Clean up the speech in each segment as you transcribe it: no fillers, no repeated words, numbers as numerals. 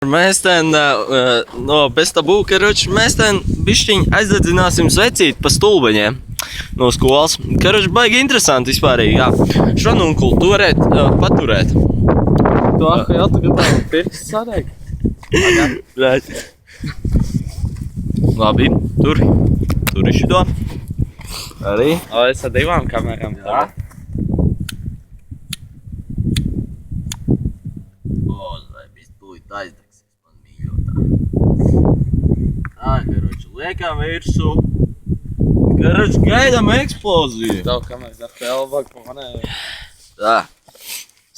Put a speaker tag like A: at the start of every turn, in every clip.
A: mēs ten no bez tabū, karoči, mēs ten bišķiņ aizdedzināsim svecīt pa stulbeņiem no skolas. Karoči, baigi interesanti vispārīgi, jā. Šranunkulu turēt, paturēt.
B: Tu jau tagad tev pirksts sadeg?
A: Bļaļ. Labi, tur šito. Arī.
B: O, es ar divām kamerām.
A: Jā. Vai viss tūlīt aizdegsies, man mīļotā. Tā, karoči, liekam virsū. Karoči, gaidām eksploziju.
B: Tavu kameras ar pelvak pa manēju.
A: Tā,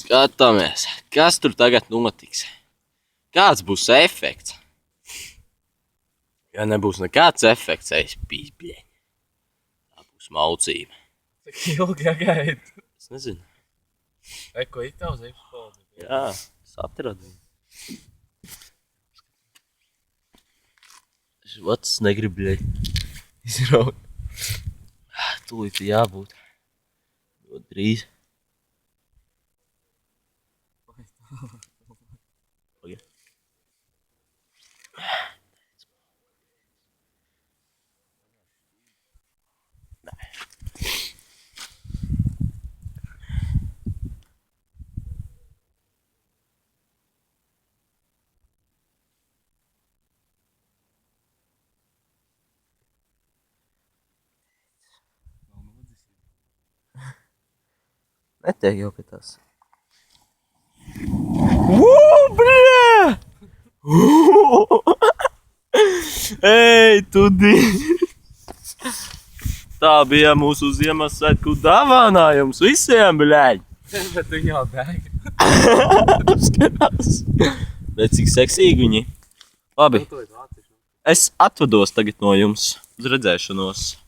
A: skatāmies, kas tur tagad notiks. Kāds būs efekts? Ja nebūs nekāds efekts, es pīsbļeņ. Tā būs maucība.
B: Cik ilgi jāgaid?
A: Es nezinu.
B: Vai, ko it tavs eksplozija?
A: Jā, es atradu. Vats negrib, bļeņ. Izraut. Tūlīt jābūt. Ļoti drīz. Pagaid. Netiek jau pie tās. Bļā! Ej, tu Tā bija mūsu Ziemassvētku dāvanājums visiem, bļaļ!
B: Bet tu jau deg.
A: Skatās. Bet cik seksīgi viņi. Labi, es atvados tagad no jums. Uz redzēšanos.